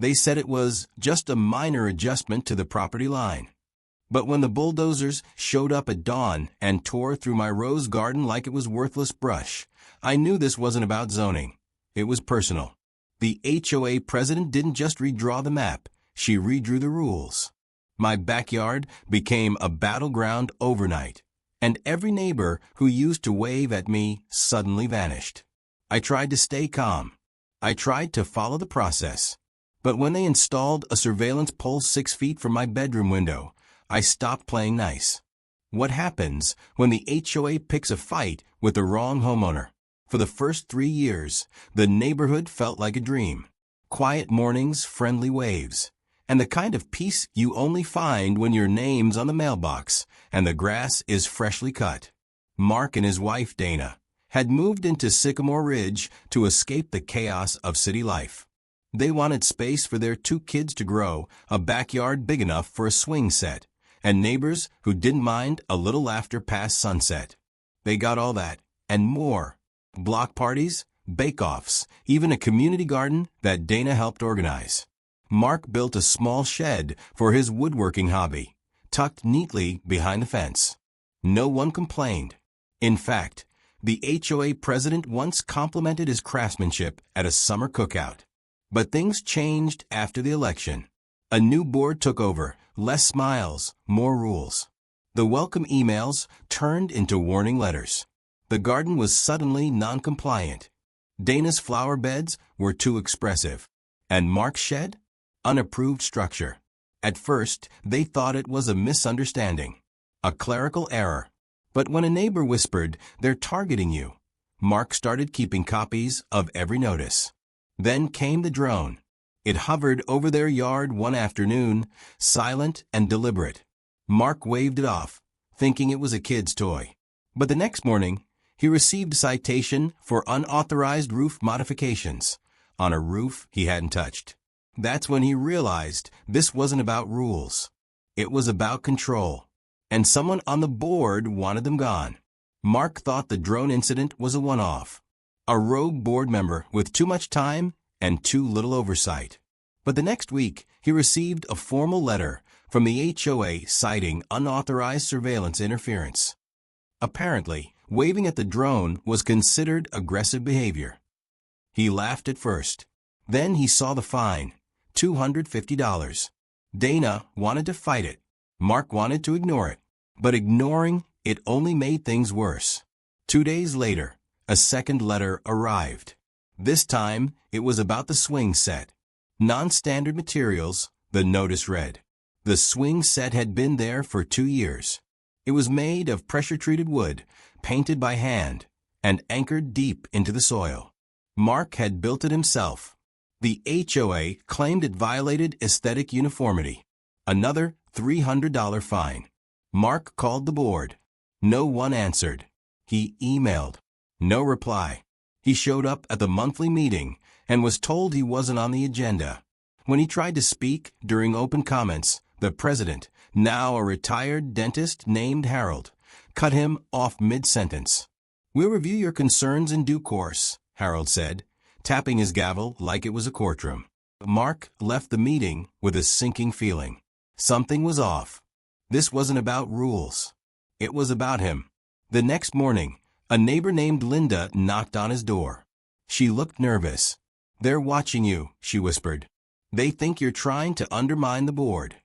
They said it was just a minor adjustment to the property line. But when the bulldozers showed up at dawn and tore through my rose garden like it was worthless brush, I knew this wasn't about zoning. It was personal. The HOA president didn't just redraw the map, she redrew the rules. My backyard became a battleground overnight, and every neighbor who used to wave at me suddenly vanished. I tried to stay calm. I tried to follow the process. But when they installed a surveillance pole 6 feet from my bedroom window, I stopped playing nice. What happens when the HOA picks a fight with the wrong homeowner? For the first 3 years, the neighborhood felt like a dream. Quiet mornings, friendly waves, and the kind of peace you only find when your name's on the mailbox and the grass is freshly cut. Mark and his wife, Dana, had moved into Sycamore Ridge to escape the chaos of city life. They wanted space for their 2 kids to grow, a backyard big enough for a swing set, and neighbors who didn't mind a little laughter past sunset. They got all that, and more. Block parties, bake-offs, even a community garden that Dana helped organize. Mark built a small shed for his woodworking hobby, tucked neatly behind the fence. No one complained. In fact, the HOA president once complimented his craftsmanship at a summer cookout. But things changed after the election. A new board took over, less smiles, more rules. The welcome emails turned into warning letters. The garden was suddenly non-compliant. Dana's flower beds were too expressive. And Mark's shed? Unapproved structure. At first, they thought it was a misunderstanding, a clerical error. But when a neighbor whispered, "They're targeting you," Mark started keeping copies of every notice. Then came the drone. It hovered over their yard one afternoon, silent and deliberate. Mark waved it off, thinking it was a kid's toy. But the next morning, he received a citation for unauthorized roof modifications on a roof he hadn't touched. That's when he realized this wasn't about rules. It was about control. And someone on the board wanted them gone. Mark thought the drone incident was a one-off. A rogue board member with too much time and too little oversight. But the next week, he received a formal letter from the HOA citing unauthorized surveillance interference. Apparently, waving at the drone was considered aggressive behavior. He laughed at first. Then he saw the fine, $250. Dana wanted to fight it. Mark wanted to ignore it. But ignoring it only made things worse. 2 days later, a second letter arrived. This time, it was about the swing set. Non-standard materials, the notice read. The swing set had been there for 2 years. It was made of pressure-treated wood, painted by hand, and anchored deep into the soil. Mark had built it himself. The HOA claimed it violated aesthetic uniformity. Another $300 fine. Mark called the board. No one answered. He emailed. No reply. He showed up at the monthly meeting and was told he wasn't on the agenda. When he tried to speak during open comments, the president, now a retired dentist named Harold, cut him off mid-sentence. "We'll review your concerns in due course," Harold said, tapping his gavel like it was a courtroom. Mark left the meeting with a sinking feeling. Something was off. This wasn't about rules. It was about him. The next morning, a neighbor named Linda knocked on his door. She looked nervous. "They're watching you," she whispered. "They think you're trying to undermine the board."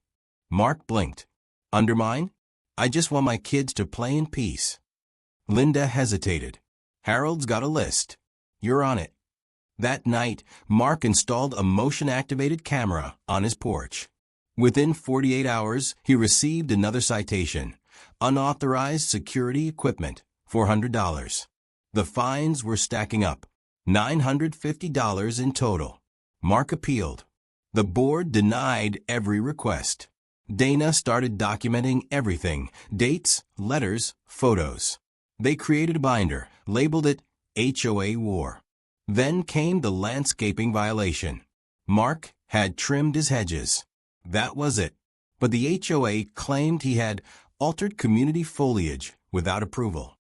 Mark blinked. "Undermine? I just want my kids to play in peace." Linda hesitated. "Harold's got a list. You're on it." That night, Mark installed a motion-activated camera on his porch. Within 48 hours, he received another citation. Unauthorized security equipment, $400. The fines were stacking up. $950 in total. Mark appealed. The board denied every request. Dana started documenting everything: dates, letters, photos. They created a binder, labeled it HOA War. Then came the landscaping violation. Mark had trimmed his hedges. That was it. But the HOA claimed he had altered community foliage without approval.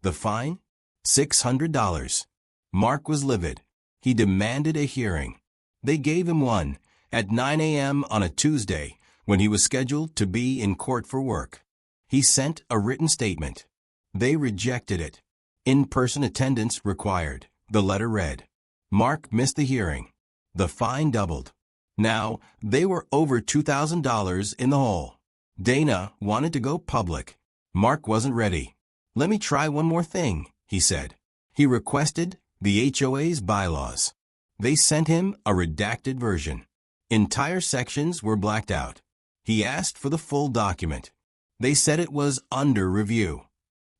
The fine? $600. Mark was livid. He demanded a hearing. They gave him one, at 9 a.m. on a Tuesday when he was scheduled to be in court for work. He sent a written statement. They rejected it. In-person attendance required, the letter read. Mark missed the hearing. The fine doubled. Now, they were over $2,000 in the hole. Dana wanted to go public. Mark wasn't ready. Let me try one more thing, he said. He requested the HOA's bylaws. They sent him a redacted version. Entire sections were blacked out. He asked for the full document. They said it was under review.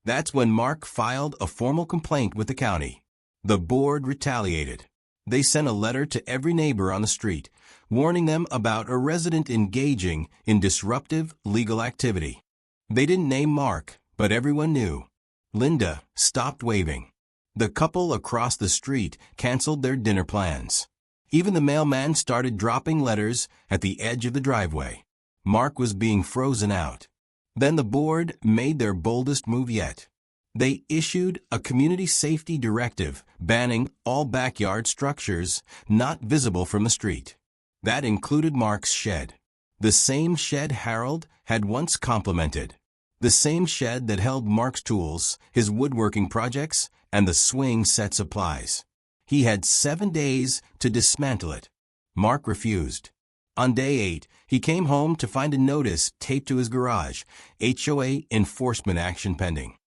That's when Mark filed a formal complaint with the county. The board retaliated. They sent a letter to every neighbor on the street, warning them about a resident engaging in disruptive legal activity. They didn't name Mark, but everyone knew. Linda stopped waving. The couple across the street canceled their dinner plans. Even the mailman started dropping letters at the edge of the driveway. Mark was being frozen out. Then the board made their boldest move yet. They issued a community safety directive banning all backyard structures not visible from the street. That included Mark's shed. The same shed Harold had once complimented. The same shed that held Mark's tools, his woodworking projects, and the swing set supplies. He had 7 days to dismantle it. Mark refused. On day 8, he came home to find a notice taped to his garage, HOA enforcement action pending.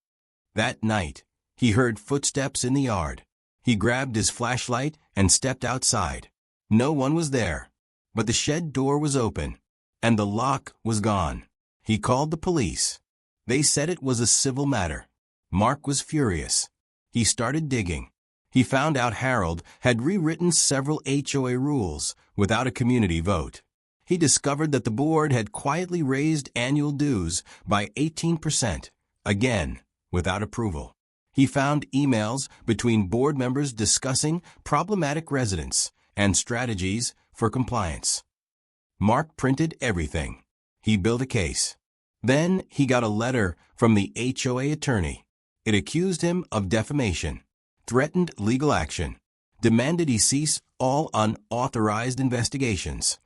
That night, he heard footsteps in the yard. He grabbed his flashlight and stepped outside. No one was there, but the shed door was open, and the lock was gone. He called the police. They said it was a civil matter. Mark was furious. He started digging. He found out Harold had rewritten several HOA rules without a community vote. He discovered that the board had quietly raised annual dues by 18%, again, without approval. He found emails between board members discussing problematic residents and strategies for compliance. Mark printed everything. He built a case. Then he got a letter from the HOA attorney. It accused him of defamation, threatened legal action, demanded he cease all unauthorized investigations.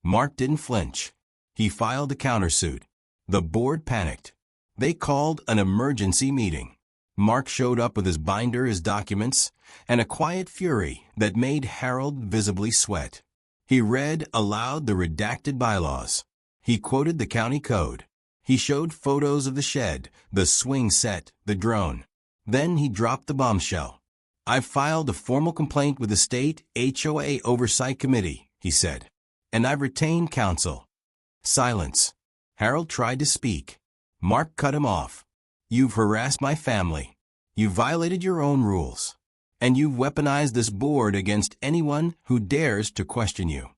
Mark didn't flinch. He filed a countersuit. The board panicked. They called an emergency meeting. Mark showed up with his binder, his documents, and a quiet fury that made Harold visibly sweat. He read aloud the redacted bylaws. He quoted the county code. He showed photos of the shed, the swing set, the drone. Then he dropped the bombshell. "I've filed a formal complaint with the state HOA Oversight Committee," he said, "and I've retained counsel." Silence. Harold tried to speak. Mark cut him off. "You've harassed my family. You've violated your own rules. And you've weaponized this board against anyone who dares to question you."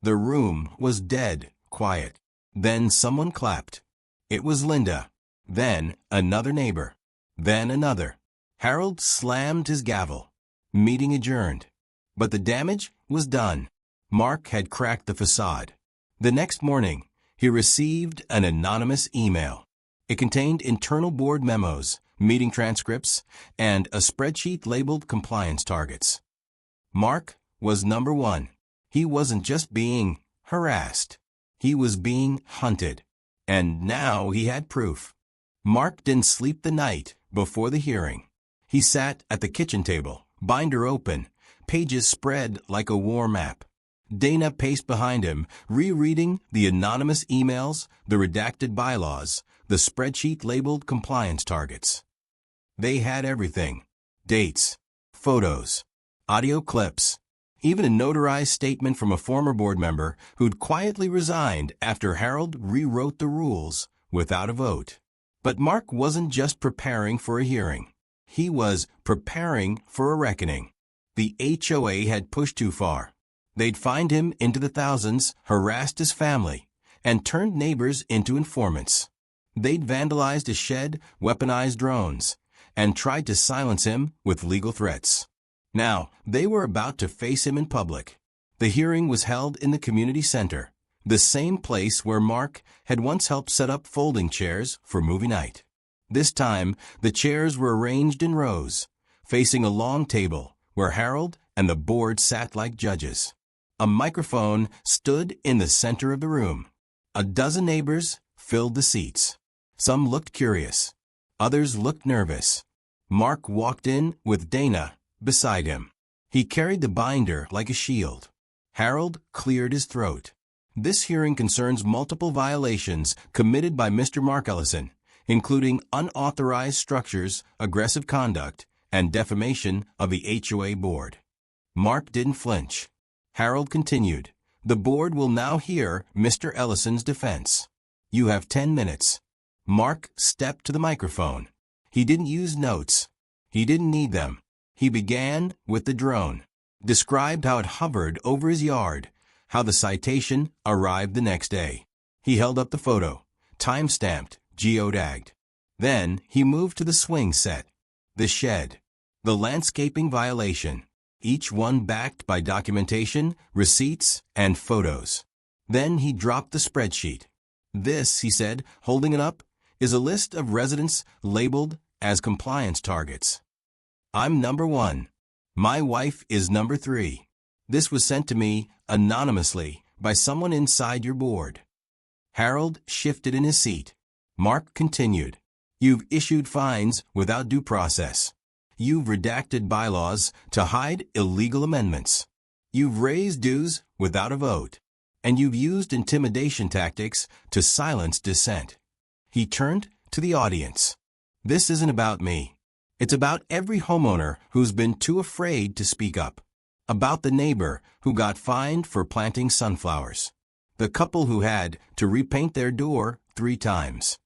The room was dead quiet. Then someone clapped. It was Linda. Then another neighbor. Then another. Harold slammed his gavel. Meeting adjourned. But the damage was done. Mark had cracked the facade. The next morning, he received an anonymous email. It contained internal board memos, meeting transcripts, and a spreadsheet labeled compliance targets. Mark was number one. He wasn't just being harassed. He was being hunted. And now he had proof. Mark didn't sleep the night before the hearing. He sat at the kitchen table, binder open, pages spread like a war map. Dana paced behind him, rereading the anonymous emails, the redacted bylaws, the spreadsheet labeled compliance targets. They had everything. Dates, photos, audio clips, even a notarized statement from a former board member who'd quietly resigned after Harold rewrote the rules without a vote. But Mark wasn't just preparing for a hearing. He was preparing for a reckoning. The HOA had pushed too far. They'd fined him into the thousands, harassed his family, and turned neighbors into informants. They'd vandalized his shed, weaponized drones, and tried to silence him with legal threats. Now, they were about to face him in public. The hearing was held in the community center, the same place where Mark had once helped set up folding chairs for movie night. This time, the chairs were arranged in rows, facing a long table where Harold and the board sat like judges. A microphone stood in the center of the room. A dozen neighbors filled the seats. Some looked curious. Others looked nervous. Mark walked in with Dana beside him. He carried the binder like a shield. Harold cleared his throat. This hearing concerns multiple violations committed by Mr. Mark Ellison, including unauthorized structures, aggressive conduct, and defamation of the HOA board. Mark didn't flinch. Harold continued, "The board will now hear Mr. Ellison's defense. You have 10 minutes. Mark stepped to the microphone. He didn't use notes. He didn't need them. He began with the drone, described how it hovered over his yard, how the citation arrived the next day. He held up the photo, time-stamped, geotagged. Then he moved to the swing set, the shed, the landscaping violation, each one backed by documentation, receipts, and photos. Then he dropped the spreadsheet. "This," he said, holding it up, "is a list of residents labeled as compliance targets. I'm number 1. My wife is number 3. This was sent to me anonymously by someone inside your board." Harold shifted in his seat. Mark continued, "You've issued fines without due process. You've redacted bylaws to hide illegal amendments. You've raised dues without a vote. And you've used intimidation tactics to silence dissent." He turned to the audience. "This isn't about me. It's about every homeowner who's been too afraid to speak up. About the neighbor who got fined for planting sunflowers. The couple who had to repaint their door 3 times.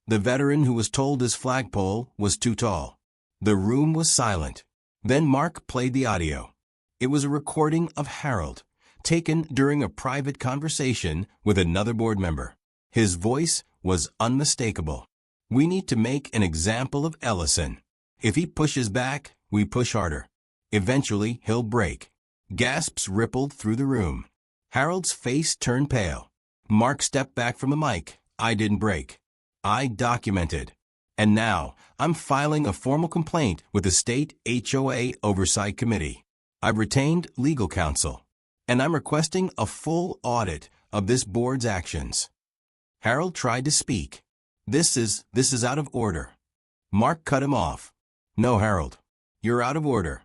The veteran who was told his flagpole was too tall." The room was silent. Then Mark played the audio. It was a recording of Harold, taken during a private conversation with another board member. His voice was unmistakable. "We need to make an example of Ellison. If he pushes back, we push harder. Eventually, he'll break." Gasps rippled through the room. Harold's face turned pale. Mark stepped back from the mic. "I didn't break. I documented. And now, I'm filing a formal complaint with the State HOA Oversight Committee. I've retained legal counsel. And I'm requesting a full audit of this board's actions." Harold tried to speak. This is out of order." Mark cut him off. "No, Harold. You're out of order."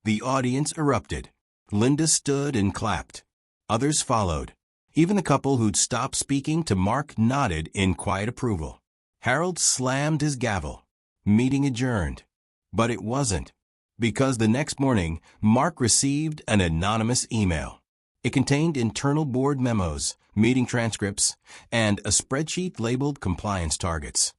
The audience erupted. Linda stood and clapped. Others followed. Even the couple who'd stopped speaking to Mark nodded in quiet approval. Harold slammed his gavel. Meeting adjourned. But it wasn't. Because the next morning, Mark received an anonymous email. It contained internal board memos, meeting transcripts, and a spreadsheet labeled compliance targets.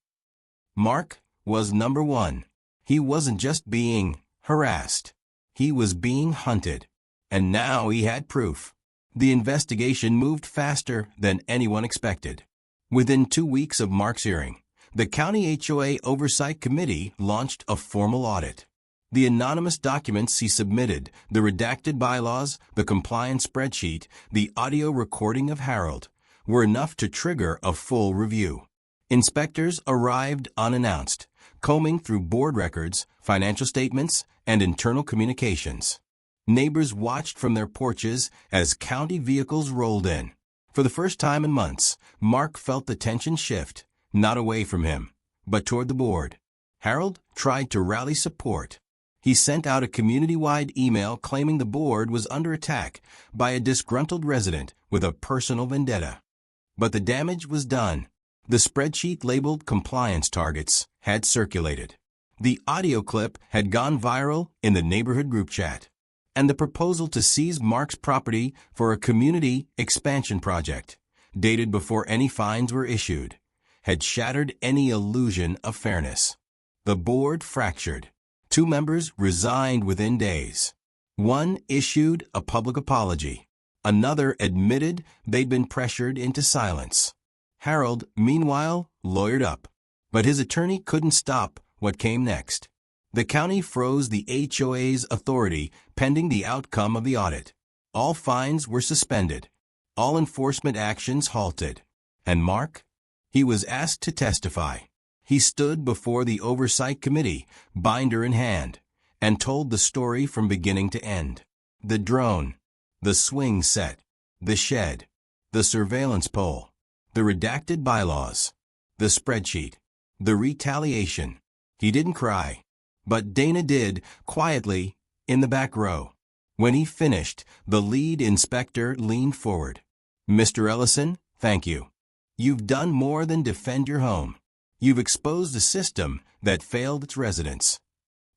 Mark was number 1. He wasn't just being harassed. He was being hunted. And now he had proof. The investigation moved faster than anyone expected. Within 2 weeks of Mark's hearing, the County HOA Oversight Committee launched a formal audit. The anonymous documents he submitted, the redacted bylaws, the compliance spreadsheet, the audio recording of Harold, were enough to trigger a full review. Inspectors arrived unannounced, combing through board records, financial statements, and internal communications. Neighbors watched from their porches as county vehicles rolled in. For the first time in months, Mark felt the tension shift, not away from him, but toward the board. Harold tried to rally support. He sent out a community-wide email claiming the board was under attack by a disgruntled resident with a personal vendetta. But the damage was done. The spreadsheet labeled compliance targets had circulated. The audio clip had gone viral in the neighborhood group chat. And the proposal to seize Mark's property for a community expansion project, dated before any fines were issued, had shattered any illusion of fairness. The board fractured. 2 members resigned within days. One issued a public apology. Another admitted they'd been pressured into silence. Harold, meanwhile, lawyered up. But his attorney couldn't stop what came next. The county froze the HOA's authority pending the outcome of the audit. All fines were suspended. All enforcement actions halted. And Mark? He was asked to testify. He stood before the Oversight Committee, binder in hand, and told the story from beginning to end. The drone, the swing set, the shed, the surveillance pole, the redacted bylaws, the spreadsheet, the retaliation. He didn't cry, but Dana did, quietly, in the back row. When he finished, the lead inspector leaned forward. "Mr. Ellison, thank you. You've done more than defend your home. You've exposed a system that failed its residents."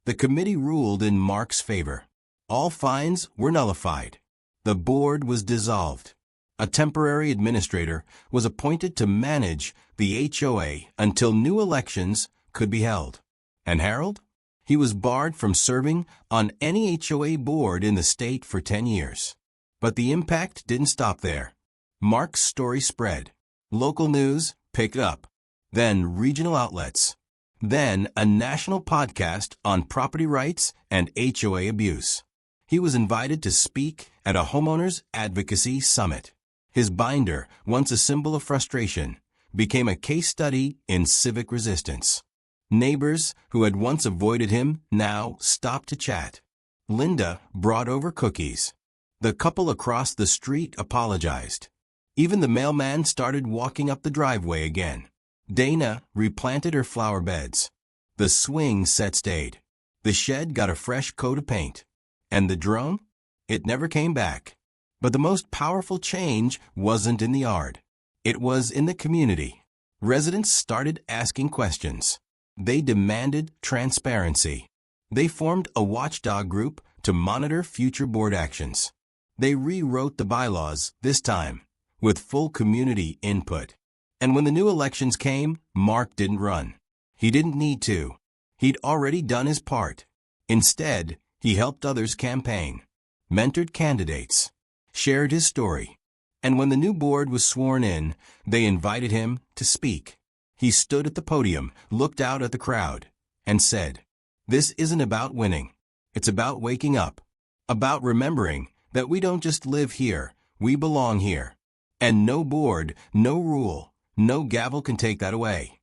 The committee ruled in Mark's favor. All fines were nullified. The board was dissolved. A temporary administrator was appointed to manage the HOA until new elections could be held. And Harold? He was barred from serving on any HOA board in the state for 10 years. But the impact didn't stop there. Mark's story spread. Local news picked up. Then regional outlets. Then a national podcast on property rights and HOA abuse. He was invited to speak at a homeowners advocacy summit. His binder, once a symbol of frustration, became a case study in civic resistance. Neighbors who had once avoided him now stopped to chat. Linda brought over cookies. The couple across the street apologized. Even the mailman started walking up the driveway again. Dana replanted her flower beds. The swing set stayed. The shed got a fresh coat of paint. And the drone? It never came back. But the most powerful change wasn't in the yard. It was in the community. Residents started asking questions. They demanded transparency. They formed a watchdog group to monitor future board actions. They rewrote the bylaws, this time, with full community input. And when the new elections came, Mark didn't run. He didn't need to. He'd already done his part. Instead, he helped others campaign, mentored candidates, shared his story. And when the new board was sworn in, they invited him to speak. He stood at the podium, looked out at the crowd, and said, "This isn't about winning. It's about waking up. About remembering that we don't just live here, we belong here. And no board, no rule, no gavel can take that away."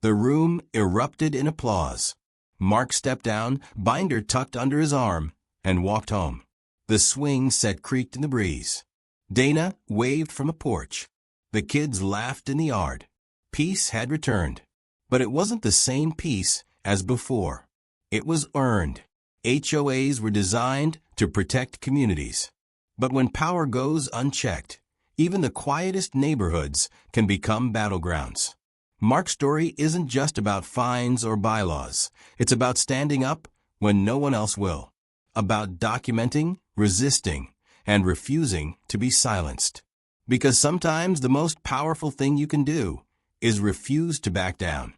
The room erupted in applause. Mark stepped down, binder tucked under his arm, and walked home. The swing set creaked in the breeze. Dana waved from a porch. The kids laughed in the yard. Peace had returned. But it wasn't the same peace as before. It was earned. HOAs were designed to protect communities. But when power goes unchecked, even the quietest neighborhoods can become battlegrounds. Mark's story isn't just about fines or bylaws. It's about standing up when no one else will. About documenting, resisting, and refusing to be silenced. Because sometimes the most powerful thing you can do is refuse to back down.